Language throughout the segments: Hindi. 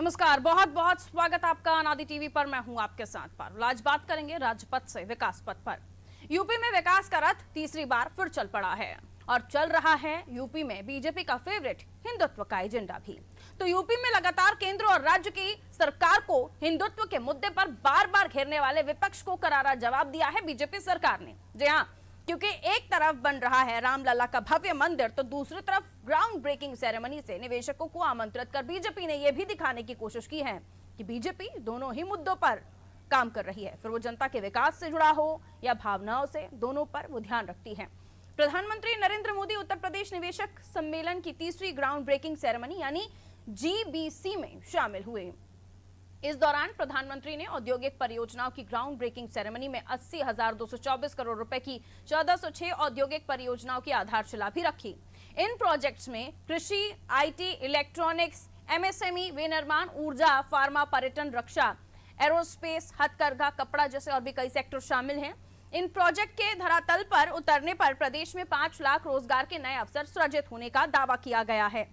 नमस्कार, बहुत बहुत स्वागत आपका अनादि टीवी पर। मैं हूं आपके साथ पारुल। आज बात करेंगे राजपथ से विकास पथ पर। यूपी में विकास का रथ तीसरी बार फिर चल पड़ा है और चल रहा है यूपी में बीजेपी का फेवरेट हिंदुत्व का एजेंडा भी। तो यूपी में लगातार केंद्र और राज्य की सरकार को हिंदुत्व के मुद्दे पर बार बार घेरने वाले विपक्ष को करारा जवाब दिया है बीजेपी सरकार ने। जी हाँ, क्योंकि एक तरफ बन रहा है रामलला का भव्य मंदिर, तो दूसरी तरफ ग्राउंड ब्रेकिंग सेरेमनी से निवेशकों को आमंत्रित कर बीजेपी ने यह भी दिखाने की कोशिश की है कि बीजेपी दोनों ही मुद्दों पर काम कर रही है, फिर वो जनता के विकास से जुड़ा हो या भावनाओं से, दोनों पर वो ध्यान रखती है। प्रधानमंत्री नरेंद्र मोदी उत्तर प्रदेश निवेशक सम्मेलन की तीसरी ग्राउंड ब्रेकिंग सेरेमनी यानी जीबीसी में शामिल हुए। इस दौरान प्रधानमंत्री ने औद्योगिक परियोजनाओं की ग्राउंड ब्रेकिंग सेरेमनी में 80,224 करोड़ रुपए की 1406 औद्योगिक परियोजनाओं की आधारशिला भी रखी। इन प्रोजेक्ट्स में कृषि, आईटी, इलेक्ट्रॉनिक्स, एमएसएमई, विनिर्माण, ऊर्जा, फार्मा, पर्यटन, रक्षा, एरोस्पेस, हथकरघा, कपड़ा जैसे और भी कई सेक्टर शामिल हैं। इन प्रोजेक्ट के धरातल पर उतरने पर प्रदेश में 5 लाख रोजगार के नए अवसर सृजित होने का दावा किया गया है।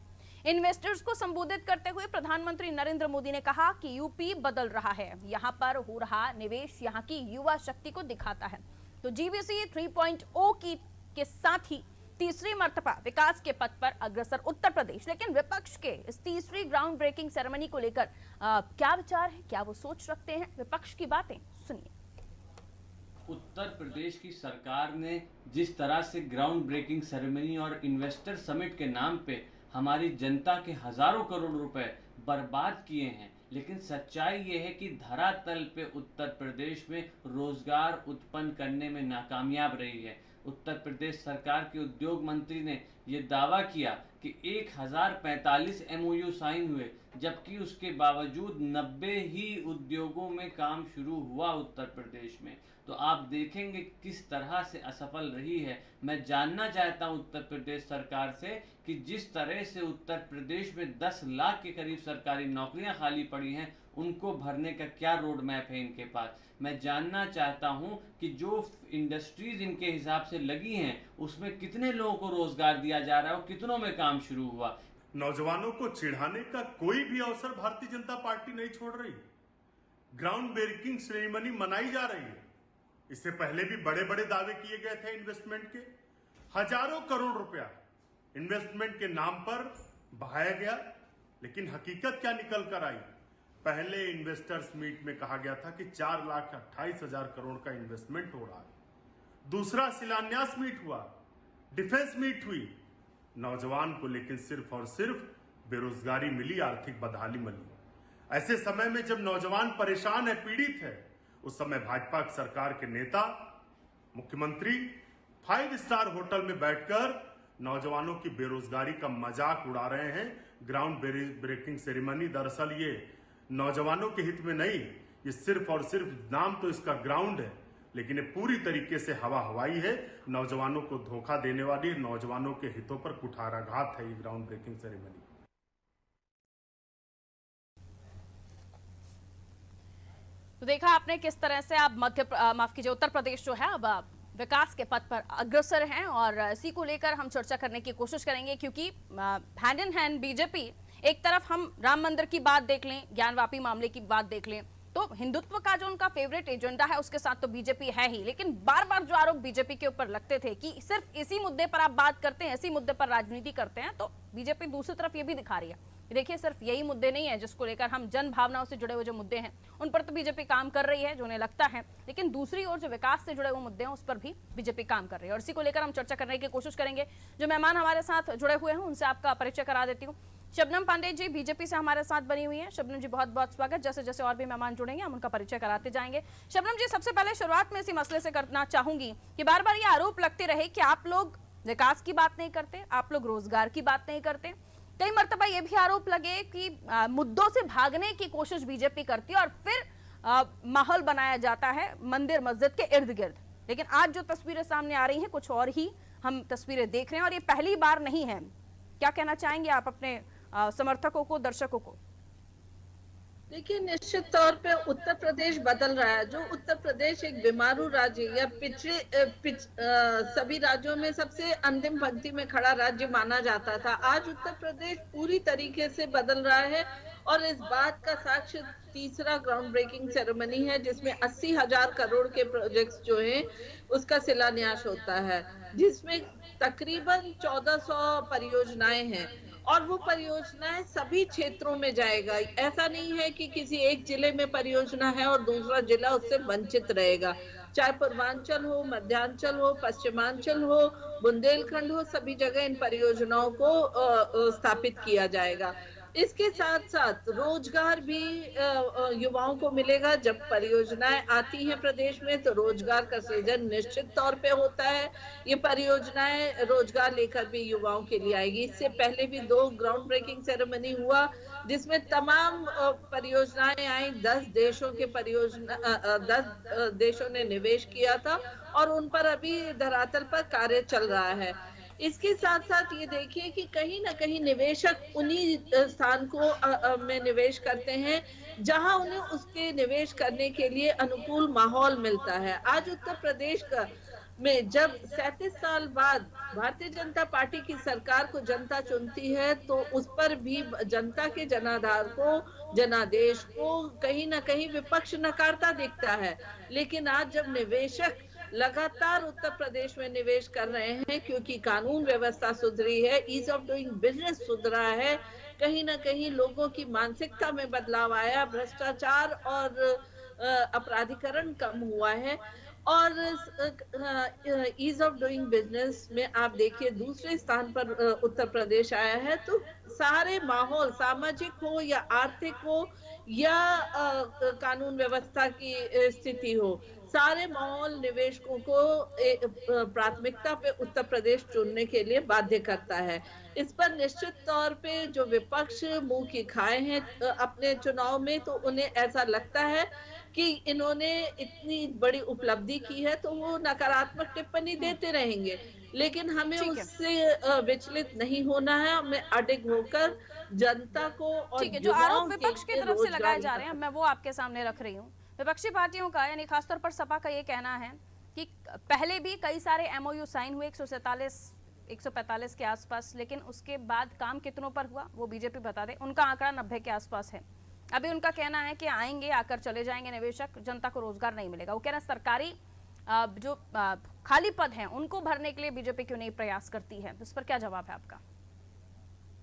इन्वेस्टर्स को संबोधित करते हुए प्रधानमंत्री नरेंद्र मोदी ने कहा कि यूपी बदल रहा है, यहां पर हो रहा निवेश यहां की युवा शक्ति को दिखाता है। तो जीबीसी 3.0 के साथ ही तीसरी मर्तबा विकास के पथ पर अग्रसर उत्तर प्रदेश। लेकिन विपक्ष के इस तीसरी ग्राउंड ब्रेकिंग सेरेमनी को लेकर क्या विचार है, क्या वो सोच रखते हैं, विपक्ष की बातें सुनिए। उत्तर प्रदेश की सरकार ने जिस तरह से ग्राउंड ब्रेकिंग सेरेमनी और इन्वेस्टर समिट के नाम पे हमारी जनता के हजारों करोड़ रुपए बर्बाद किए हैं, लेकिन सच्चाई ये है कि धरातल पे उत्तर प्रदेश में रोजगार उत्पन्न करने में नाकामयाब रही है। उत्तर प्रदेश सरकार के उद्योग मंत्री ने ये दावा किया कि 1045 MOU साइन हुए, जबकि उसके बावजूद 90 ही उद्योगों में काम शुरू हुआ उत्तर प्रदेश में। तो आप देखेंगे किस तरह से असफल रही है। मैं जानना चाहता हूं उत्तर प्रदेश सरकार से कि जिस तरह से उत्तर प्रदेश में 10 लाख के करीब सरकारी नौकरियां खाली पड़ी हैं, उनको भरने का क्या रोड मैप है इनके पास। मैं जानना चाहता हूं कि जो इंडस्ट्रीज इनके हिसाब से लगी हैं उसमें कितने लोगों को रोजगार दिया जा रहा है और कितनों में काम शुरू हुआ। नौजवानों को चिढ़ाने का कोई भी अवसर भारतीय जनता पार्टी नहीं छोड़ रही। ग्राउंड ब्रेकिंग सेरेमनी मनाई जा रही है। इससे पहले भी बड़े बड़े दावे किए गए थे इन्वेस्टमेंट के। हजारों करोड़ रुपया इन्वेस्टमेंट के नाम पर बहाया गया, लेकिन हकीकत क्या निकल कर आई। पहले इन्वेस्टर्स मीट में कहा गया था कि 4,28,000 करोड़ का इन्वेस्टमेंट हो रहा है। दूसरा शिलान्यास मीट हुआ, डिफेंस मीट हुई। नौजवान को लेकिन सिर्फ और सिर्फ बेरोजगारी मिली, आर्थिक बदहाली मिली। ऐसे समय में जब नौजवान परेशान है, पीड़ित है, उस समय भाजपा सरकार के नेता, मुख्यमंत्री 5 स्टार होटल में बैठकर नौजवानों की बेरोजगारी का मजाक उड़ा रहे हैं। ग्राउंड ब्रेकिंग सेरेमनी दरअसल ये नौजवानों के हित में नहीं, ये सिर्फ और सिर्फ नाम तो इसका ग्राउंड है, लेकिन ये पूरी तरीके से हवा हवाई है। नौजवानों को धोखा देने वाली, नौजवानों के हितों पर कुठाराघात है ये ग्राउंड ब्रेकिंग सेरेमनी। तो देखा आपने किस तरह से आप माफ कीजिए उत्तर प्रदेश जो है अब विकास के पथ पर अग्रसर हैं, और इसी को लेकर हम चर्चा करने की कोशिश करेंगे। क्योंकि हैंड इन हैंड बीजेपी, एक तरफ हम राम मंदिर की बात देख लें, ज्ञानवापी मामले की बात देख लें, तो हिंदुत्व का जो उनका फेवरेट एजेंडा है उसके साथ तो बीजेपी है ही। लेकिन बार बार जो आरोप बीजेपी के ऊपर लगते थे कि सिर्फ इसी मुद्दे पर आप बात करते हैं, इसी मुद्दे पर राजनीति करते हैं, तो बीजेपी दूसरी तरफ ये भी दिखा रही है। देखिए, सिर्फ यही मुद्दे नहीं है जिसको लेकर हम जन भावनाओं से जुड़े हुए जो मुद्दे हैं उन पर तो बीजेपी काम कर रही है, जो उन्हें लगता है, लेकिन दूसरी ओर जो विकास से जुड़े हुए मुद्दे हैं उस पर भी बीजेपी काम कर रही है। और इसी को लेकर हम चर्चा करने की कोशिश करेंगे। जो मेहमान हमारे साथ जुड़े हुए हैं उनसे आपका परिचय करा देती हूँ। शबनम पांडे जी बीजेपी से हमारे साथ बनी हुई है। शबनम जी, बहुत बहुत स्वागत। जैसे जैसे और भी मेहमान जुड़ेंगे हम उनका परिचय कराते जाएंगे। शबनम जी, सबसे पहले शुरुआत में इसी मसले से करना चाहूंगी कि बार बार ये आरोप लगते रहे कि आप लोग विकास की बात नहीं करते, आप लोग रोजगार की बात नहीं करते। कई मर्तबा ये भी आरोप लगे कि मुद्दों से भागने की कोशिश बीजेपी करती है और फिर माहौल बनाया जाता है मंदिर मस्जिद के इर्द गिर्द। लेकिन आज जो तस्वीरें सामने आ रही हैं कुछ और ही हम तस्वीरें देख रहे हैं, और ये पहली बार नहीं है। क्या कहना चाहेंगे आप अपने समर्थकों को, दर्शकों को? देखिए, निश्चित तौर पे उत्तर प्रदेश बदल रहा है। जो उत्तर प्रदेश एक बीमारू राज्य या सभी राज्यों में सबसे अंतिम पंक्ति में खड़ा राज्य माना जाता था, आज उत्तर प्रदेश पूरी तरीके से बदल रहा है। और इस बात का साक्ष्य तीसरा ग्राउंड ब्रेकिंग सेरेमनी है, जिसमें 80,000 करोड़ के प्रोजेक्ट्स जो हैं उसका शिलान्यास होता है, जिसमें तकरीबन 1400 परियोजनाएं हैं। और वो परियोजनाएं सभी क्षेत्रों में जाएगा। ऐसा नहीं है कि किसी एक जिले में परियोजना है और दूसरा जिला उससे वंचित रहेगा। चाहे पूर्वांचल हो, मध्यांचल हो, पश्चिमांचल हो, बुंदेलखंड हो, सभी जगह इन परियोजनाओं को स्थापित किया जाएगा। इसके साथ साथ रोजगार भी युवाओं को मिलेगा। जब परियोजनाएं आती हैं प्रदेश में तो रोजगार का सृजन निश्चित तौर पे होता है। ये परियोजनाएं रोजगार लेकर भी युवाओं के लिए आएगी। इससे पहले भी 2 ग्राउंड ब्रेकिंग सेरेमनी हुआ, जिसमें तमाम परियोजनाएं आई। 10 देशों के 10 देशों ने निवेश किया था और उन पर अभी धरातल पर कार्य चल रहा है। इसके साथ साथ ये देखिए कि कहीं ना कहीं निवेशक उन्हीं स्थान को में निवेश करते हैं जहां उन्हें उसके निवेश करने के लिए अनुकूल माहौल मिलता है। आज उत्तर प्रदेश का में जब 37 साल बाद भारतीय जनता पार्टी की सरकार को जनता चुनती है, तो उस पर भी जनता के जनाधार को, जनादेश को कहीं ना कहीं विपक्ष नकारता दिखता है। लेकिन आज जब निवेशक लगातार उत्तर प्रदेश में निवेश कर रहे हैं, क्योंकि कानून व्यवस्था सुधरी है, ईज ऑफ डूइंग बिजनेस सुधरा है, कहीं ना कहीं लोगों की मानसिकता में बदलाव आया, भ्रष्टाचार और अपराधीकरण कम हुआ है। और ईज ऑफ डूइंग बिजनेस में आप देखिए दूसरे स्थान पर उत्तर प्रदेश आया है। तो सारे माहौल, सामाजिक हो या आर्थिक हो या कानून व्यवस्था की स्थिति हो, सारे माहौल निवेशकों को प्राथमिकता पे उत्तर प्रदेश चुनने के लिए बाध्य करता है। इस पर निश्चित तौर पे जो विपक्ष मुंह की खाए हैं अपने चुनाव में, तो उन्हें ऐसा लगता है कि इन्होंने इतनी बड़ी उपलब्धि की है, तो वो नकारात्मक टिप्पणी देते रहेंगे। लेकिन हमें उससे विचलित नहीं होना है। हमें अडिग होकर जनता को और ठीक है, जो आरोप विपक्ष की तरफ से लगाए जा रहे हैं मैं वो आपके सामने रख रही हूँ। विपक्षी पार्टियों का यानी खासतौर पर सपा का ये कहना है कि पहले भी कई सारे एमओयू साइन हुए 145 के आसपास, लेकिन उसके बाद काम कितनों पर हुआ वो बीजेपी बता दे। उनका आंकड़ा 90 के आसपास है। अभी उनका कहना है कि आएंगे, आकर चले जाएंगे निवेशक, जनता को रोजगार नहीं मिलेगा। वो कह रहे हैं सरकारी जो खाली पद हैं उनको भरने के लिए बीजेपी क्यों नहीं प्रयास करती है। इस पर क्या जवाब है आपका?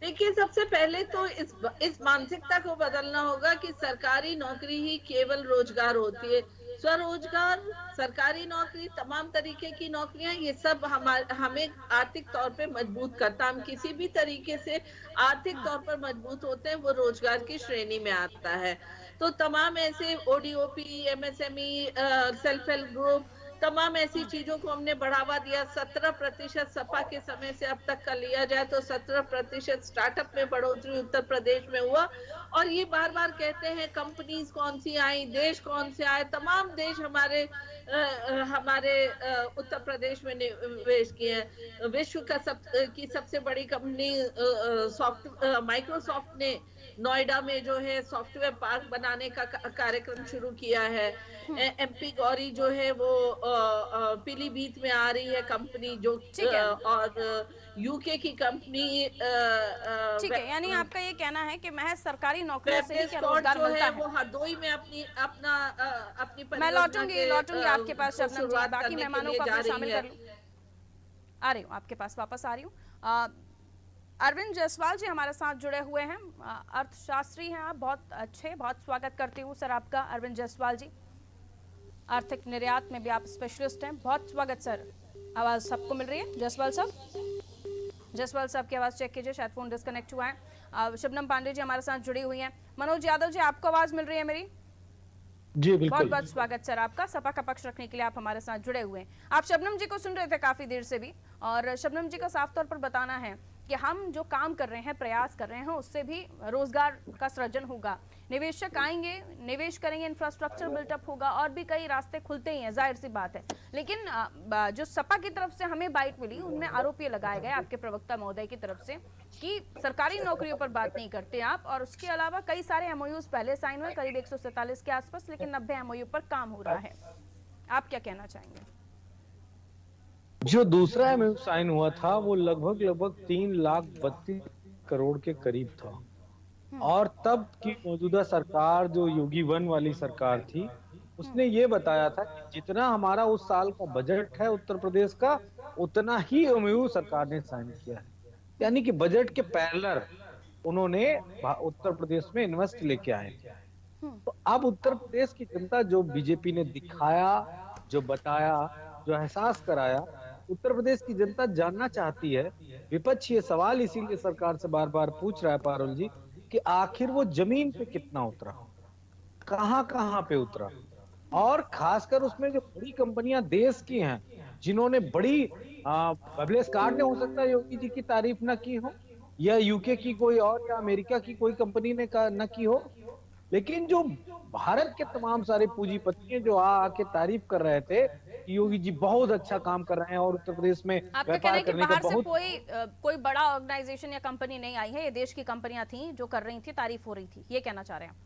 देखिए, सबसे पहले तो इस मानसिकता को बदलना होगा कि सरकारी नौकरी ही केवल रोजगार होती है। स्वरोजगार, सरकारी नौकरी, तमाम तरीके की नौकरियां, ये सब हमें आर्थिक तौर पे मजबूत करता। हम किसी भी तरीके से आर्थिक तौर पर मजबूत होते हैं, वो रोजगार की श्रेणी में आता है। तो तमाम ऐसे ODOP, MSME, self help group, तमाम ऐसी चीजों को हमने बढ़ावा दिया। 17% सपा के समय से अब तक का लिया जाए तो 17% स्टार्टअप में बढ़ोतरी उत्तर प्रदेश में हुआ। और ये बार बार कहते हैं कंपनीज कौन सी आई, देश कौन से आए, तमाम देश हमारे उत्तर प्रदेश में निवेश किए हैं। विश्व का की सबसे बड़ी कंपनी माइक्रोसॉफ्ट ने नोएडा में जो है सॉफ्टवेयर पार्क बनाने का कार्यक्रम शुरू किया है। एमपी गौरी जो है वो पीलीभीत में आ रही है कंपनी, जो और यूके की कंपनी। ठीक है, यानी आपका ये कहना है कि महज सरकारी नौकरियों से ही क्या रोजगार मिलता है? वो हरदोई में अपनी मैं लौटूंगी आपके पास शबनम जी, बाकी मेहमानों को अपने शामिल कर लूं। आ रही हूँ आपके पास, वापस आ रही हूँ। अरविंद जायसवाल जी हमारे साथ जुड़े हुए हैं, अर्थशास्त्री हैं आप, बहुत अच्छे, बहुत स्वागत करती हूँ सर आपका। अरविंद जायसवाल जी, आर्थिक निर्यात में भी आप स्पेशलिस्ट हैं, बहुत स्वागत सर। आवाज़ सबको मिल रही है? जायसवाल साहब की आवाज़ चेक कीजिए, शायद फ़ोन डिस्कनेक्ट हुआ है। शबनम पांडे जी हमारे साथ जुड़ी हुई हैं। मनोज यादव जी, आपको आवाज़ मिल रही है मेरी? जी बिल्कुल। बहुत बहुत स्वागत सर आपका। सपा का पक्ष रखने के लिए आप हमारे साथ जुड़े हुए हैं। आप शबनम जी को सुन रहे थे काफी देर से भी, और शबनम जी का साफ तौर पर बताना है कि हम जो काम कर रहे हैं, प्रयास कर रहे हैं, उससे भी रोजगार का सृजन होगा, निवेशक आएंगे, निवेश करेंगे, इंफ्रास्ट्रक्चर बिल्टअप होगा और भी कई रास्ते खुलते ही हैं, जाहिर सी बात है। लेकिन जो सपा की तरफ से हमें बाइट मिली, उनमें आरोप ये लगाए गए आपके प्रवक्ता महोदय की तरफ से कि सरकारी नौकरियों पर बात नहीं करते आप, और उसके अलावा कई सारे एमओयूज पहले साइन हुए करीब 147 के आसपास, लेकिन 90 एमओयू पर काम हो रहा है। आप क्या कहना चाहेंगे? जो दूसरा एमओयू साइन हुआ था वो लगभग 3,32,00,000 करोड़ के करीब था, और तब की मौजूदा सरकार जो योगी वन वाली सरकार थी, उसने ये बताया था कि जितना हमारा उस साल का बजट है उत्तर प्रदेश का, उतना ही एमओयू सरकार ने साइन किया है। यानी कि बजट के पैरेलल उन्होंने उत्तर प्रदेश में इन्वेस्ट लेके आए। तो अब उत्तर प्रदेश की जनता जो बीजेपी ने दिखाया, जो बताया, जो एहसास कराया, उत्तर प्रदेश की जनता जानना चाहती है। विपक्ष ये सवाल इसीलिए सरकार से बार बार पूछ रहा है पारुल जी, कि आखिर वो जमीन पे कितना उतरा, कहां पे उतरा, और खासकर उसमें जो बड़ी कंपनियां देश की हैं, जिन्होंने बड़ी पब्लिक कार्ड ने हो सकता है योगी जी की तारीफ न की हो, या यूके की कोई और, या अमेरिका की कोई कंपनी ने न की हो, लेकिन जो भारत के तमाम सारे पूंजीपति जो आके तारीफ कर रहे थे कि योगी जी बहुत अच्छा काम कर रहे हैं और उत्तर प्रदेश में व्यापार करने का बहुत। कोई बड़ा ऑर्गेनाइजेशन या कंपनी नहीं आई है, ये देश की कंपनियां थी जो कर रही थी, तारीफ हो रही थी, ये कहना चाह रहे हैं?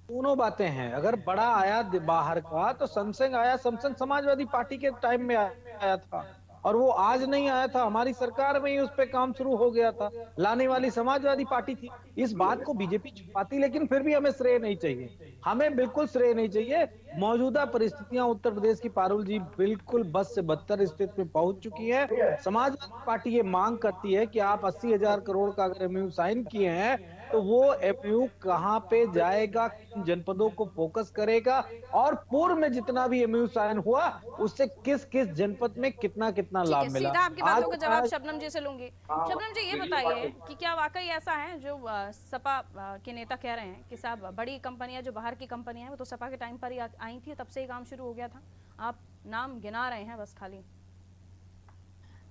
दोनों बातें हैं। अगर बड़ा आया बाहर का तो सैमसंग आया, सैमसंग समाजवादी पार्टी के टाइम में आया था, और वो आज नहीं आया था, हमारी सरकार में ही उस पे काम शुरू हो गया था। लाने वाली समाजवादी पार्टी थी। इस बात को बीजेपी छुपाती, लेकिन फिर भी हमें श्रेय नहीं चाहिए, हमें बिल्कुल श्रेय नहीं चाहिए। मौजूदा परिस्थितियां उत्तर प्रदेश की पारुल जी बिल्कुल बद से बदतर स्थिति में पहुंच चुकी है। समाजवादी पार्टी ये मांग करती है कि आप 80,000 करोड़ का अगर एमओयू साइन किए हैं तो वो एमओयू कहां पे जाएगा, किन जनपदों को फोकस करेगा, और पूर्व में जितना भी एमओयू साइन हुआ उससे किस किस जनपद में कितना कितना लाभ मिला। सीधा आपकी बातों का जवाब शबनम जी से लूंगी। शबनम जी, ये बताइए कि क्या वाकई ऐसा है जो सपा के नेता कह रहे हैं कि साहब बड़ी कंपनियां जो बाहर की कंपनियां हैं वो तो सपा के टाइम पर ही आई थी, तब से ही काम शुरू हो गया था, आप नाम गिना रहे हैं बस खाली?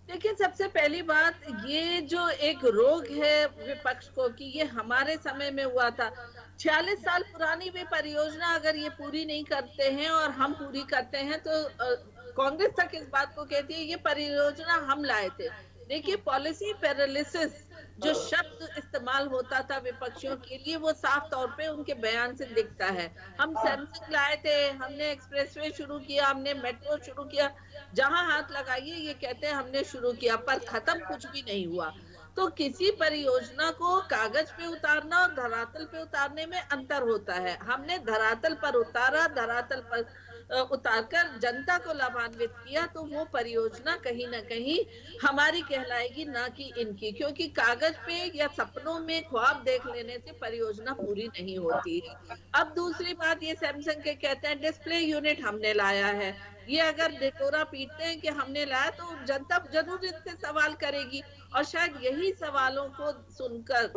देखिए, सबसे पहली बात, ये जो एक रोग है विपक्ष को कि ये हमारे समय में हुआ था। 46 साल पुरानी भी परियोजना अगर ये पूरी नहीं करते हैं और हम पूरी करते हैं तो कांग्रेस तक इस बात को कहती है ये परियोजना हम लाए थे। देखिए, पॉलिसी पैरालिसिस जो शब्द इस्तेमाल होता था विपक्षियों के लिए, वो साफ तौर पे उनके बयान से दिखता है। हम सैमसंग लाए थे, हमने एक्सप्रेसवे शुरू किया, हमने मेट्रो शुरू किया, जहां हाथ लगाइए ये कहते हैं हमने शुरू किया, पर खत्म कुछ भी नहीं हुआ। तो किसी परियोजना को कागज पे उतारना और धरातल पे उतारने में अंतर होता है। हमने धरातल पर उतारा, धरातल पर उतारकर जनता को लाभान्वित किया, तो वो परियोजना कहीं ना कहीं हमारी कहलाएगी, ना कि इनकी, क्योंकि कागज पे या सपनों में ख्वाब देख लेने से परियोजना पूरी नहीं होती है। अब दूसरी बात, ये सैमसंग के कहते हैं डिस्प्ले यूनिट हमने लाया है, ये अगर ढिंढोरा पीटते हैं कि हमने लाया तो जनता जरूर इससे सवाल करेगी, और शायद यही सवालों को सुनकर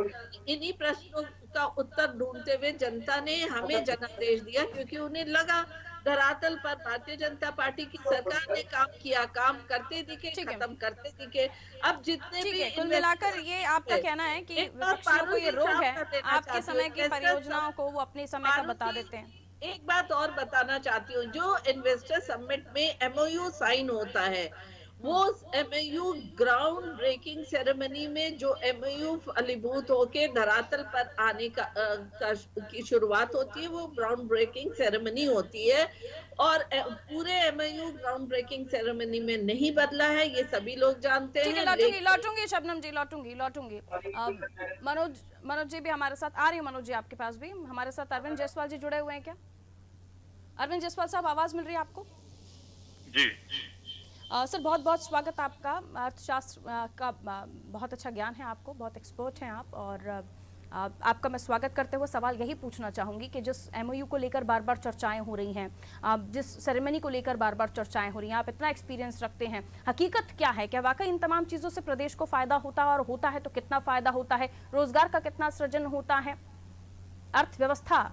इन्हीं प्रश्नों का उत्तर ढूंढते हुए जनता ने हमें जनादेश दिया, क्योंकि उन्हें लगा धरातल पर भारतीय जनता पार्टी की सरकार ने काम किया, काम करते दिखे, खत्म करते दिखे। अब जितने भी कुल मिलाकर ये आपका कहना है कि विपक्षियों को ये रोग है, आपके समय की परियोजनाओं को वो अपने समय का बता देते हैं। एक बात और बताना चाहती हूँ, जो इन्वेस्टर समिट में एमओयू साइन होता है, वो एमओयू ग्राउंड ब्रेकिंग सेरेमनी में जो एमओयू फलीभूत होके धरातल पर आने की शुरुआत होती है, वो ग्राउंड ब्रेकिंग सेरेमनी होती है, और पूरे एमओयू ग्राउंड ब्रेकिंग सेरेमनी में नहीं बदला है, ये सभी लोग जानते हैं। लौटूंगी शबनम जी, लौटूंगी। मनोज जी भी हमारे साथ आ रही है, मनोज जी आपके पास भी हमारे साथ अरविंद जायसवाल जी जुड़े हुए हैं क्या? अरविंद जायसवाल साहब, आवाज मिल रही है आपको? जी सर, बहुत बहुत स्वागत आपका। अर्थशास्त्र का बहुत अच्छा ज्ञान है आपको, बहुत एक्सपर्ट हैं आप, और आपका मैं स्वागत करते हुए सवाल यही पूछना चाहूँगी कि जिस एमओयू को लेकर बार बार चर्चाएं हो रही हैं, जिस सेरेमनी को लेकर बार बार चर्चाएं हो रही हैं, आप इतना एक्सपीरियंस रखते हैं, हकीकत क्या है? क्या वाकई इन तमाम चीज़ों से प्रदेश को फ़ायदा होता है, और होता है तो कितना फ़ायदा होता है? रोजगार का कितना सृजन होता है? अर्थव्यवस्था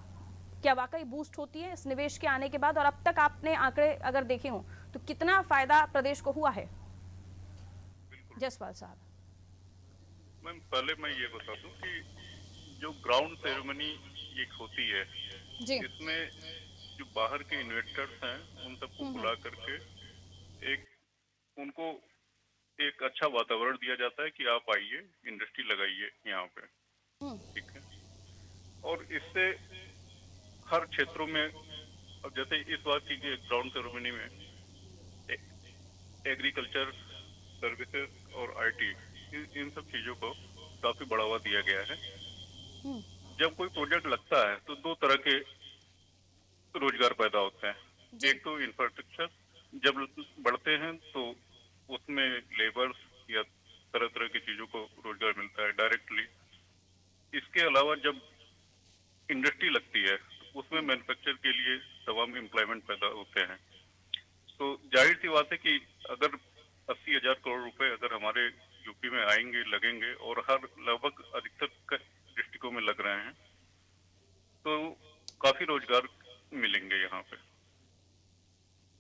क्या वाकई बूस्ट होती है इस निवेश के आने के बाद? और अब तक आपने आंकड़े अगर देखे हों तो कितना फायदा प्रदेश को हुआ है? जायसवाल साहब। मैम पहले मैं ये बता दूं कि जो ग्राउंड सेरेमनी एक होती है, जी। इसमें जो बाहर के इन्वेस्टर्स हैं उन सबको बुला करके एक उनको एक अच्छा वातावरण दिया जाता है कि आप आइए, इंडस्ट्री लगाइए यहाँ पे, ठीक है। और इससे हर क्षेत्रों में, अब जैसे इस बार की ग्राउंड सेरेमनी में एग्रीकल्चर, सर्विसेज और आईटी, इन सब चीजों को काफी बढ़ावा दिया गया है। जब कोई प्रोजेक्ट लगता है तो दो तरह के रोजगार पैदा होते हैं। एक तो इंफ्रास्ट्रक्चर जब बढ़ते हैं तो उसमें लेबर्स या तरह तरह की चीजों को रोजगार मिलता है डायरेक्टली। इसके अलावा जब इंडस्ट्री लगती है तो उसमें मैन्युफैक्चर के लिए तमाम एम्प्लॉयमेंट पैदा होते हैं। तो जाहिर सी बात है कि अगर 80,000 करोड़ रुपए अगर हमारे यूपी में आएंगे, लगेंगे, और हर लगभग अधिकतर डिस्ट्रिक्टों में लग रहे हैं, तो काफी रोजगार मिलेंगे यहाँ पे।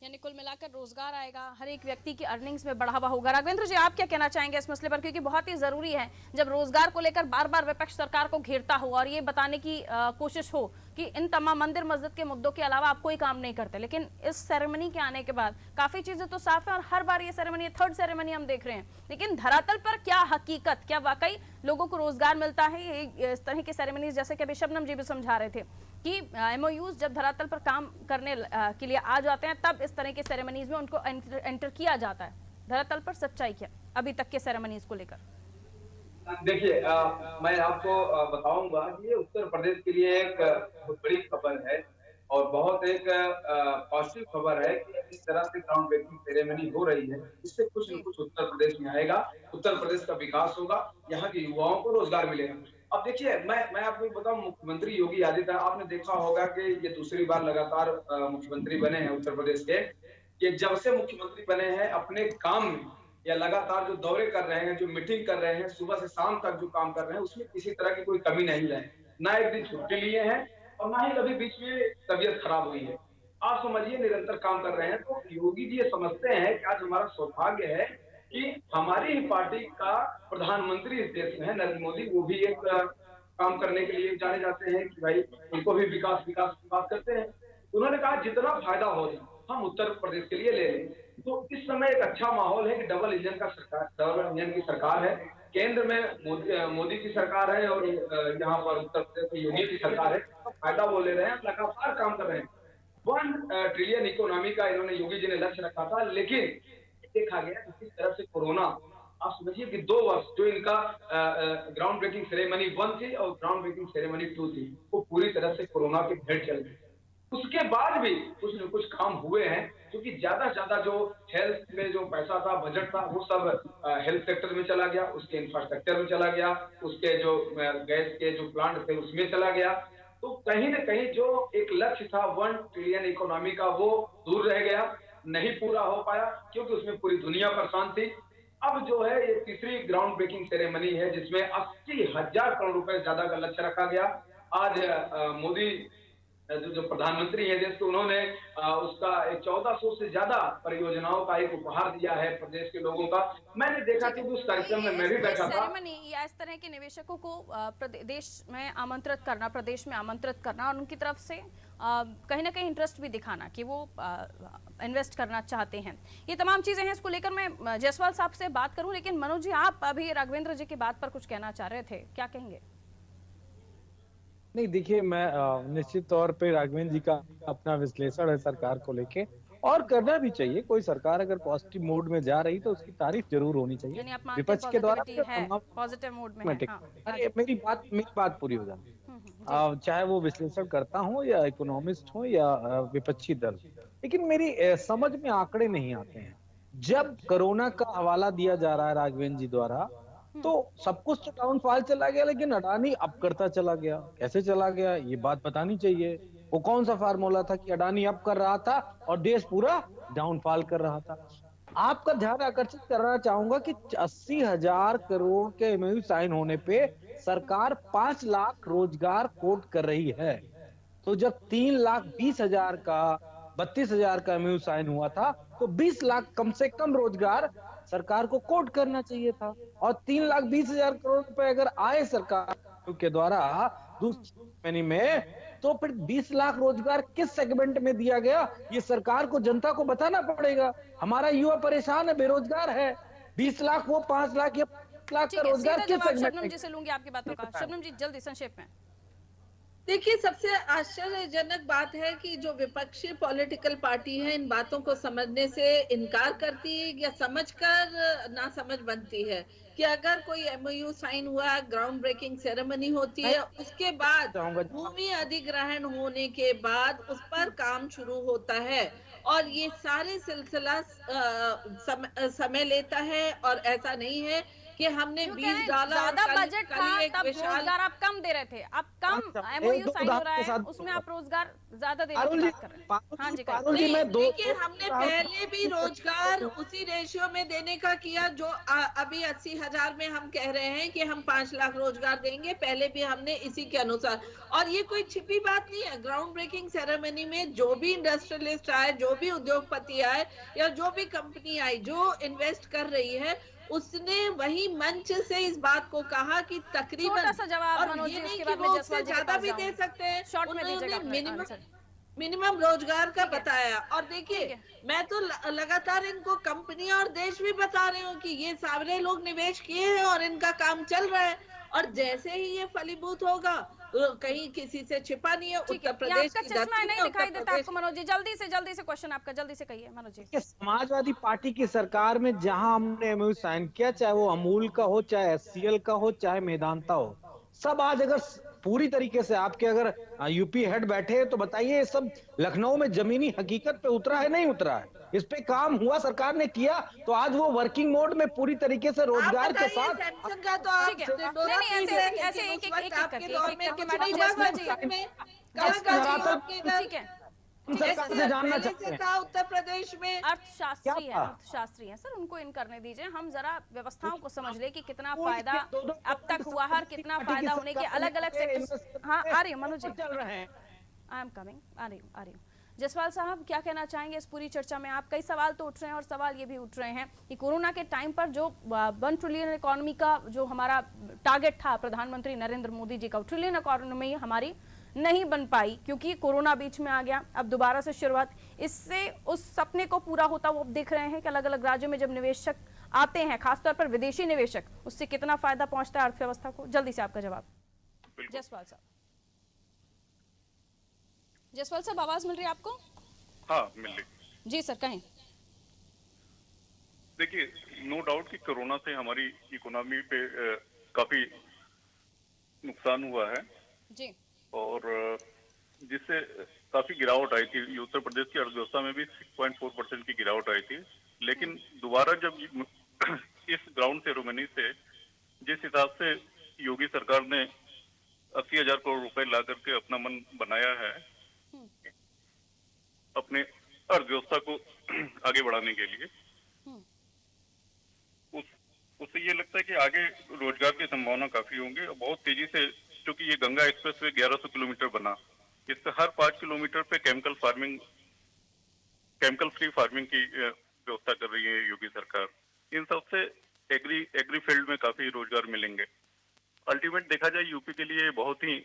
यानी कुल मिलाकर रोजगार आएगा, हर एक व्यक्ति की अर्निंग्स में बढ़ावा होगा। राघवेंद्र जी, आप क्या कहना चाहेंगे इस मसले पर, क्योंकि बहुत ही जरूरी है जब रोजगार को लेकर बार बार विपक्ष सरकार को घेरता हो और ये बताने की कोशिश हो कि इन तमाम मंदिर मस्जिद के मुद्दों के अलावा आप कोई काम नहीं करते, लेकिन इस सेरेमनी के आने के बाद काफी चीजें तो साफ है और हर बार ये सेरेमनी, थर्ड सेरेमनी हम देख रहे हैं, लेकिन धरातल पर क्या हकीकत, क्या वाकई लोगों को रोजगार मिलता है? ये इस तरह की सेरेमनीज, जैसे कि अभी शबनम जी भी समझा रहे थे कि एमओयूज जब धरातल पर काम करने के लिए आ जाते हैं तब इस तरह के सेरेमनीज में उनको एंटर किया जाता है। धरातल पर सच्चाई क्या अभी तक के सेरेमनीज को लेकर? देखिए, मैं आपको बताऊंगा कि ये उत्तर प्रदेश के लिए एक बहुत बड़ी खबर है और बहुत एक पॉजिटिव खबर है कि इस तरह से ग्राउंड ब्रेकिंग सेरेमनी हो रही है। इससे कुछ न कुछ उत्तर प्रदेश में आएगा, उत्तर प्रदेश का विकास होगा, यहाँ के युवाओं को रोजगार मिलेगा। अब देखिए, मैं आपको बताऊं, मुख्यमंत्री योगी आदित्यनाथ, आपने देखा होगा कि ये दूसरी बार लगातार मुख्यमंत्री बने हैं उत्तर प्रदेश के। कि जब से मुख्यमंत्री बने हैं अपने काम में या लगातार जो दौरे कर रहे हैं, जो मीटिंग कर रहे हैं, सुबह से शाम तक जो काम कर रहे हैं, उसमें किसी तरह की कोई कमी नहीं है। ना एक दिन छुट्टी लिए हैं और ना ही कभी बीच में तबीयत खराब हुई है। आप समझिए, निरंतर काम कर रहे हैं। तो योगी जी ये समझते हैं कि आज हमारा सौभाग्य है कि हमारी ही पार्टी का प्रधानमंत्री इस देश में है, नरेंद्र मोदी, वो भी एक काम करने के लिए जाने जाते हैं कि भाई उनको भी विकास विकास की बात करते हैं। उन्होंने कहा जितना फायदा हो हम उत्तर प्रदेश के लिए ले लें। तो इस समय एक अच्छा माहौल है कि डबल इंजन की सरकार है। केंद्र में मोदी की सरकार है और यहाँ पर उत्तर प्रदेश में योगी की सरकार है। तो फायदा वो ले रहे हैं, लगातार काम कर रहे हैं। 1 ट्रिलियन इकोनॉमी का इन्होंने योगी जी ने लक्ष्य रखा था, लेकिन देखा गया कि किस तरह से कोरोना, आप समझिए कि 2 वर्ष जो इनका ग्राउंड ब्रेकिंग सेरेमनी 1 थी और ग्राउंड ब्रेकिंग सेरेमनी 2 थी, वो पूरी तरह से कोरोना के भेंट चल गई। उसके बाद भी कुछ न कुछ काम हुए हैं, क्योंकि ज्यादा से ज्यादा जो हेल्थ में जो पैसा था, बजट था, वो सब हेल्थ सेक्टर में चला गया, उसके इंफ्रास्ट्रक्चर में चला गया, उसके जो गैस के जो प्लांट थे उसमें चला गया। तो कहीं ना कहीं जो एक लक्ष्य था 1 ट्रिलियन इकोनॉमी का, वो दूर रह गया, नहीं पूरा हो पाया, क्योंकि उसमें पूरी दुनिया परेशान थी। अब जो है ये तीसरी ग्राउंड ब्रेकिंग सेरेमनी है जिसमें 80,000 करोड़ रुपए ज्यादा का लक्ष्य रखा गया। आज मोदी जो प्रधानमंत्री है देश के, उन्होंने उसका 1400 से ज्यादा परियोजनाओं का एक उपहार दिया है प्रदेश के लोगों का। मैंने देखा कि उस कार्यक्रम में मैं भी बैठा था। सेरेमनी या इस तरह के निवेशकों को प्रदेश में आमंत्रित करना, प्रदेश में आमंत्रित करना और उनकी तरफ से कहीं ना कहीं इंटरेस्ट भी दिखाना कि वो इन्वेस्ट करना चाहते हैं, ये तमाम चीजें हैं। इसको लेकर मैं जायसवाल साहब से बात करूं, लेकिन मनोज जी, आप अभी राघवेंद्र जी की बात पर कुछ कहना चाह रहे थे, क्या कहेंगे? नहीं, देखिए, मैं निश्चित तौर पे राघवेंद्र जी का अपना विश्लेषण है सरकार को लेके, और करना भी चाहिए। कोई सरकार अगर पॉजिटिव मूड में जा रही तो उसकी तारीफ जरूर होनी चाहिए। विपक्ष के द्वारा पॉजिटिव मूड में है। हाँ। अरे मेरी बात पूरी हो जाए। चाहे वो विश्लेषण करता हूँ या इकोनॉमिस्ट हो या विपक्षी दल, लेकिन मेरी समझ में आंकड़े नहीं आते हैं। जब कोरोना का हवाला दिया जा रहा है राघवेंद्र जी द्वारा, तो सब कुछ तो डाउनफॉल चला गया, लेकिन अडानी अप करता चला गया। कैसे चला गया, ये बात बतानी चाहिए। वो कौन सा फार्मूला था कि अडानी अप कर रहा था और देश पूरा डाउनफॉल कर रहा था? आपका ध्यान आकर्षित करना चाहूंगा कि 80,000 करोड़ के एमओयू साइन होने पे सरकार 5 लाख रोजगार कोट कर रही है। तो जब 3,20,000 का 32,000 का एमओयू साइन हुआ था, तो 20 लाख कम से कम रोजगार सरकार को कोट करना चाहिए था। और 3,20,000 करोड़ रुपए अगर आए सरकार के द्वारा दूसरी में, तो फिर 20 लाख रोजगार किस सेगमेंट में दिया गया, ये सरकार को, जनता को बताना पड़ेगा। हमारा युवा परेशान है, बेरोजगार है। 20 लाख वो 5 लाख या 5 लाख का रोजगार किस सेगमेंट शबनम में? जी से लूंगी आपकी बातों का। शबनम जी जल्दी संक्षेप में। देखिए, सबसे आश्चर्यजनक बात है कि जो विपक्षी पॉलिटिकल पार्टी है इन बातों को समझने से इनकार करती है या समझकर ना समझ बनती है कि अगर कोई एमओयू साइन हुआ, ग्राउंड ब्रेकिंग सेरेमनी होती है, उसके बाद भूमि अधिग्रहण होने के बाद उस पर काम शुरू होता है और ये सारे सिलसिला समय लेता है। और ऐसा नहीं है कि हमने $20 ज्यादा बजट था तब रोजगार आप कम दे रहे थे, अब कम एमओयू साइन हो रहा है उसमें आप रोजगार ज्यादा देने की बात कर रहे हैं। हाँ जी, देखिए, हमने पहले भी रोजगार उसी रेशियो में देने का किया जो अभी 80,000 में हम कह रहे हैं कि हम 5 लाख रोजगार देंगे, पहले भी हमने इसी के अनुसार। और ये कोई छिपी बात नहीं है। ग्राउंड ब्रेकिंग सेरेमनी में जो भी इंडस्ट्रियलिस्ट आए, जो भी उद्योगपति आए या जो भी कंपनी आई जो इन्वेस्ट कर रही है, उसने वही मंच से इस बात को कहा कि तकरीबन, छोटा सा जवाब मनोज जी, उसके बाद में जसवाल जी ज्यादा भी दे सकते हैं, शॉर्ट में दीजिएगा मिनिमम रोजगार का बताया। और देखिए, मैं तो लगातार इनको कंपनियां और देश भी बता रही हूँ कि ये सारे लोग निवेश किए हैं और इनका काम चल रहा है। और जैसे ही ये फलीभूत होगा, कहीं किसी से छिपा नहीं है। उत्तर प्रदेश की चश्मा नहीं दिखाई देता आपको मनोज जी? जल्दी से क्वेश्चन आपका, जल्दी से कहिए मनोज जी। समाजवादी पार्टी की सरकार में जहां हमने एमओयू साइन किया, चाहे वो अमूल का हो, चाहे एचसीएल का हो, चाहे मेदांता हो, सब आज अगर पूरी तरीके से आपके अगर यूपी हेड बैठे हैं तो बताइए, ये सब लखनऊ में जमीनी हकीकत पे उतरा है, नहीं उतरा है? इस पे काम हुआ, सरकार ने किया, तो आज वो वर्किंग मोड में पूरी तरीके से रोजगार के साथ। सैमसंग का तो आप ऐसे एक ठीक है, जानना चाहते हैं उत्तर प्रदेश में अर्थशास्त्री हैं सर, उनको इन करने दीजिए। हम जरा व्यवस्थाओं को समझ ले कि कितना फायदा अब तक हुआ है, कितना फायदा होने के अलग अलग सेक्टर। हाँ, आ रही हूँ मनोज जी, चल रहे हैं। आई एम कमिंग, आ रही हूँ। जसवाल साहब, क्या कहना चाहेंगे इस पूरी चर्चा में? आप, कई सवाल तो उठ रहे हैं और सवाल ये भी उठ रहे हैं कि कोरोना के टाइम पर जो 1 ट्रिलियन इकोनॉमी का जो हमारा टारगेट था प्रधानमंत्री नरेंद्र मोदी जी का, ट्रिलियन इकोनॉमी हमारी नहीं बन पाई क्योंकि कोरोना बीच में आ गया। अब दोबारा से शुरुआत, इससे उस सपने को पूरा होता वो अब देख रहे हैं कि अलग अलग राज्यों में जब निवेशक आते हैं, खासतौर पर विदेशी निवेशक, उससे कितना फायदा पहुंचता है अर्थव्यवस्था को। जल्दी से आपका जवाब जसवाल साहब। जसवाल साहब, आवाज मिल रही है आपको? हाँ, मिल रही जी सर, कहें। देखिए, नो डाउट कि कोरोना से हमारी इकोनॉमी पे काफी नुकसान हुआ है जी, और जिससे काफी गिरावट आई थी। उत्तर प्रदेश की अर्थव्यवस्था में भी 6.4% की गिरावट आई थी। लेकिन दोबारा जब इस ग्राउंड सेरेमनी से जिस हिसाब से योगी सरकार ने 80,000 करोड़ रुपए ला करके अपना मन बनाया है अपने अर्थव्यवस्था को आगे बढ़ाने के लिए, उससे ये लगता है कि आगे रोजगार की संभावना काफी होंगे। बहुत तेजी से, क्योंकि ये गंगा एक्सप्रेसवे 1100 किलोमीटर बना, इससे हर 5 किलोमीटर पे केमिकल फ्री फार्मिंग की व्यवस्था कर रही है योगी सरकार। इन सबसे एग्री फील्ड में काफी रोजगार मिलेंगे। अल्टीमेट देखा जाए, यूपी के लिए बहुत ही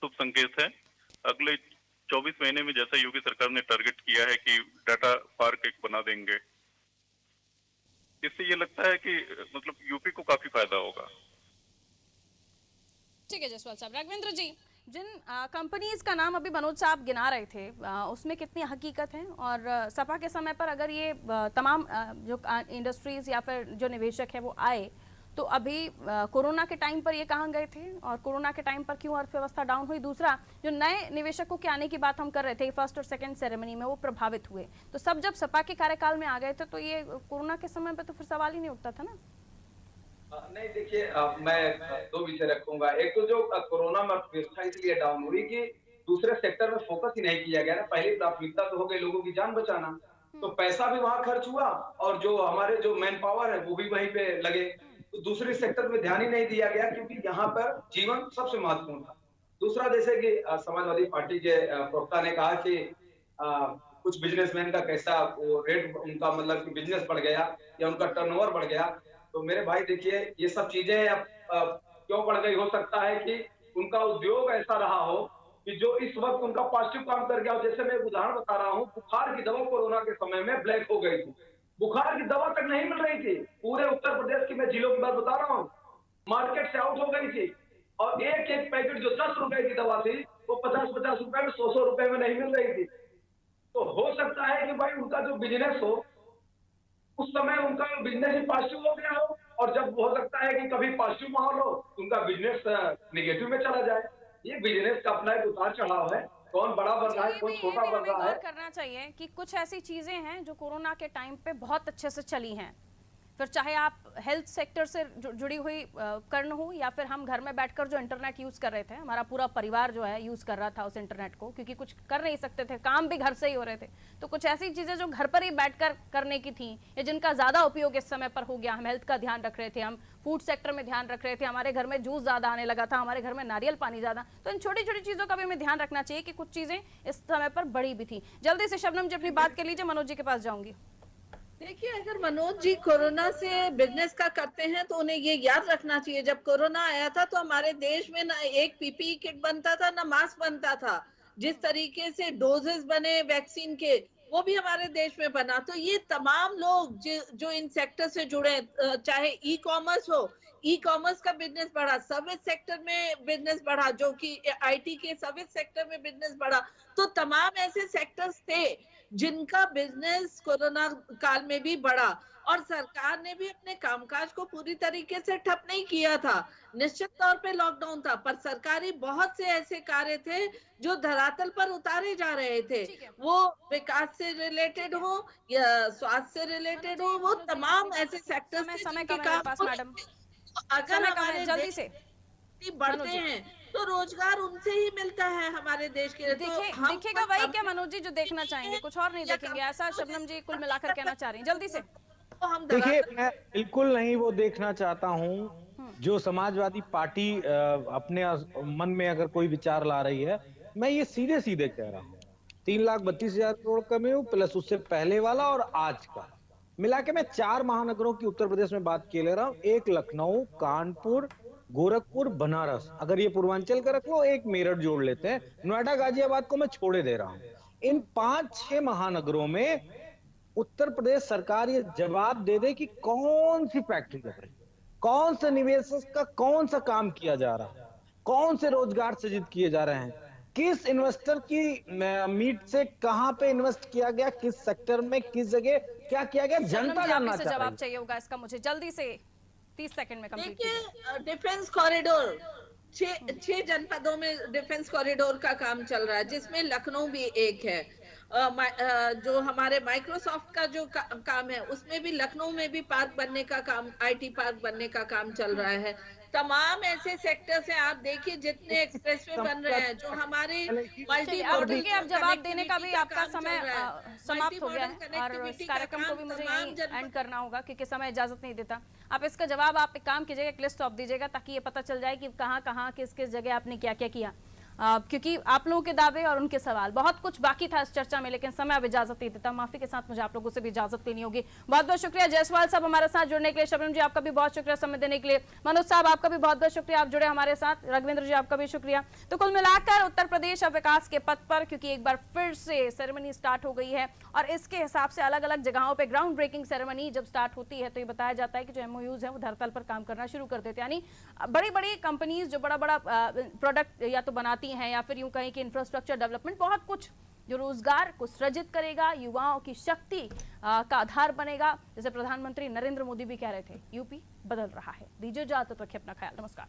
शुभ संकेत है। अगले 24 महीने में जैसा योगी सरकार ने टारगेट किया है कि डाटा पार्क एक बना देंगे, इससे ये लगता है कि मतलब यूपी को काफी फायदा होगा। ठीक है जसवाल साहब। राघवेंद्र जी, जिन कंपनीज का नाम अभी मनोज साहब गिना रहे थे, उसमें कितनी हकीकत है? और सपा के समय पर अगर ये तमाम जो इंडस्ट्रीज या फिर जो निवेशक है वो आए, तो अभी कोरोना के टाइम पर ये कहाँ गए थे और कोरोना के टाइम पर क्यों अर्थव्यवस्था डाउन हुई? दूसरा, जो नए निवेशकों के आने की बात हम कर रहे थे फर्स्ट और सेकंड सेरेमनी में, वो प्रभावित हुए, तो सब जब सपा के कार्यकाल में आ गए थे तो ये कोरोना के समय पे तो फिर सवाल ही नहीं उठता था ना? नहीं, देखिए, मैं 2 विषय रखूंगा। एक तो जो कोरोना में अर्थव्यवस्था इसलिए डाउन हुई कि दूसरे सेक्टर में फोकस ही नहीं किया गया ना। पहली प्राथमिकता तो हो गई लोगों की जान बचाना, तो पैसा भी वहां खर्च हुआ और जो हमारे जो मैन पावर है वो भी वहीं पे लगे, तो दूसरे सेक्टर में ध्यान ही नहीं दिया गया क्योंकि यहाँ पर जीवन सबसे महत्वपूर्ण था। दूसरा, जैसे कि समाजवादी पार्टी के प्रवक्ता ने कहा कि कुछ बिजनेसमैन का कैसा वो रेट, उनका मतलब कि बिजनेस बढ़ गया, या उनका टर्नओवर बढ़ गया, तो मेरे भाई देखिए ये सब चीजें क्यों बढ़ गई, हो सकता है कि उनका उद्योग ऐसा रहा हो कि जो इस वक्त उनका पॉजिटिव काम कर गया हो। जैसे मैं उदाहरण बता रहा हूँ, बुखार की दवा कोरोना के समय में ब्लैक हो गई थी, बुखार की दवा तक नहीं मिल रही थी पूरे उत्तर प्रदेश की, मैं जिलों की बात बता रहा हूँ, मार्केट से आउट हो गई थी। और एक एक पैकेट जो 10 रुपए की दवा थी वो 50-50 रुपए में, 100 रुपए में नहीं मिल रही थी। तो हो सकता है कि भाई उनका जो बिजनेस हो उस समय उनका बिजनेस ही पॉजिटिव हो गया हो, और जब हो सकता है कि कभी पॉजिटिव माहौल हो तो उनका बिजनेस नेगेटिव में चला जाए। ये बिजनेस का अपना एक उतार चढ़ाव है, कौन बड़ा बन रहा है, कौन छोटा बन रहा है। गौर करना चाहिए कि कुछ ऐसी चीजें हैं जो कोरोना के टाइम पे बहुत अच्छे से चली हैं, फिर चाहे आप हेल्थ सेक्टर से जुड़ी हुई कर्ण हो या फिर हम घर में बैठकर जो इंटरनेट यूज कर रहे थे, हमारा पूरा परिवार जो है यूज कर रहा था उस इंटरनेट को, क्योंकि कुछ कर नहीं सकते थे, काम भी घर से ही हो रहे थे। तो कुछ ऐसी चीजें जो घर पर ही बैठकर करने की थी या जिनका ज्यादा उपयोग इस समय पर हो गया, हम हेल्थ का ध्यान रख रहे थे, हम फूड सेक्टर में ध्यान रख रहे थे, हमारे घर में जूस ज्यादा आने लगा था, हमारे घर में नारियल पानी ज्यादा, तो इन छोटी छोटी चीजों का भी हमें ध्यान रखना चाहिए कि कुछ चीजें इस समय पर बड़ी भी थी। जल्दी से शबनम जी अपनी बात कर लीजिए, मनोज जी के पास जाऊंगी। देखिए, अगर मनोज जी कोरोना से बिजनेस का करते हैं तो उन्हें ये याद रखना चाहिए, जब कोरोना आया था तो हमारे देश में ना एक पीपीई किट बनता था ना मास्क बनता था। जिस तरीके से डोजेस बने वैक्सीन के वो भी हमारे देश में बना। तो ये तमाम लोग जो इन सेक्टर से जुड़े, चाहे ई कॉमर्स हो, ई कॉमर्स का बिजनेस बढ़ा, सर्विस सेक्टर में बिजनेस बढ़ा, जो कि आईटी के सर्विस सेक्टर में बिजनेस बढ़ा। तो तमाम ऐसे सेक्टर्स थे जिनका बिजनेस कोरोना काल में भी बढ़ा, और सरकार ने भी अपने कामकाज को पूरी तरीके से ठप नहीं किया था। निश्चित तौर पे लॉकडाउन था, पर सरकारी बहुत से ऐसे कार्य थे जो धरातल पर उतारे जा रहे थे, वो विकास से रिलेटेड हो या स्वास्थ्य से रिलेटेड हो, वो तमाम ऐसे सेक्टर्स थे जिनके काम अगर हमारे जल्दी से बढ़ते हैं तो रोजगार उनसे ही मिलता है हमारे देश के लिए। दिखेगा वही क्या मनोज जी जो देखना चाहेंगे, कुछ और नहीं देखेंगे, ऐसा शबनम जी कुल मिलाकर कहना चाह रही हैं, जल्दी से। तो हम देखिए, मैं बिल्कुल नहीं वो देखना चाहता हूँ जो समाजवादी पार्टी अपने मन में अगर कोई विचार ला रही है। मैं ये सीधे सीधे कह रहा हूँ, 3,32,000 करोड़ कमे हो प्लस उससे पहले वाला और आज का मिला के मैं 4 महानगरों की उत्तर प्रदेश में बात किए ले रहा हूँ। एक लखनऊ, कानपुर, गोरखपुर, बनारस, अगर ये पूर्वांचल का रख लो, एक मेरठ जोड़ लेते हैं, नोएडा, गाजियाबाद को मैं छोड़े दे रहा हूं। इन 5-6 महानगरों में उत्तर प्रदेश सरकार ये जवाब दे दे कि कौन सी फैक्ट्री कर रही, कौन से निवेशक का कौन सा काम किया जा रहा है, कौन से रोजगार सृजित किए जा रहे हैं, किस इन्वेस्टर की मीट से कहां पे इन्वेस्ट किया गया, किस सेक्टर में, किस जगह क्या किया गया, जनता जानना चाहती है। जवाब चाहिए होगा इसका मुझे, जल्दी से 30 सेकंड में कंप्लीट कीजिए। देखिए, डिफेंस कॉरिडोर 6 जनपदों में डिफेंस कॉरिडोर का काम चल रहा है, जिसमें लखनऊ भी एक है। जो हमारे माइक्रोसॉफ्ट का जो काम है उसमें भी लखनऊ में भी पार्क बनने का काम, आईटी पार्क बनने का काम चल रहा है। तमाम ऐसे सेक्टर से आप देखिए जितने एक्सप्रेसवे बन रहे हैं, जो हमारे मल्टी मॉडल के अब जवाब देने का भी आपका समय समाप्त हो गया है और इस कार्यक्रम को भी मुझे यहीं एंड करना होगा क्योंकि समय इजाजत नहीं देता। आप इसका जवाब आप एक काम कीजिएगा, एक लिस्ट ऑफ दीजिएगा ताकि ये पता चल जाए कि कहाँ कहाँ किस किस जगह आपने क्या क्या किया, क्योंकि आप लोगों के दावे और उनके सवाल बहुत कुछ बाकी था इस चर्चा में, लेकिन समय अब इजाजत नहीं देता। माफी के साथ मुझे आप लोगों से भी इजाजत लेनी होगी। बहुत बहुत शुक्रिया जायसवाल साहब हमारे साथ जुड़ने के लिए, शबनम जी आपका भी बहुत शुक्रिया समय देने के लिए, मनोज साहब आपका भी बहुत बहुत शुक्रिया आप जुड़े हमारे साथ, रघुवेंद्र जी आपका भी शुक्रिया। तो कुल मिलाकर उत्तर प्रदेश अब विकास के पथ पर, क्योंकि एक बार फिर से सेरेमनी स्टार्ट हो गई है और इसके हिसाब से अलग अलग जगहों पर ग्राउंड ब्रेकिंग सेरेमनी जब स्टार्ट होती है तो ये बताया जाता है कि जो एमओयूज है वो धरातल पर काम करना शुरू कर देते हैं। यानी बड़ी बड़ी कंपनीज जो बड़ा बड़ा प्रोडक्ट या तो बनाती हैं या फिर यूं कहें कि इंफ्रास्ट्रक्चर डेवलपमेंट, बहुत कुछ जो रोजगार को सृजित करेगा, युवाओं की शक्ति का आधार बनेगा, जैसे प्रधानमंत्री नरेंद्र मोदी भी कह रहे थे, यूपी बदल रहा है। दीजिए इजाजत, रखिए अपना ख्याल, नमस्कार।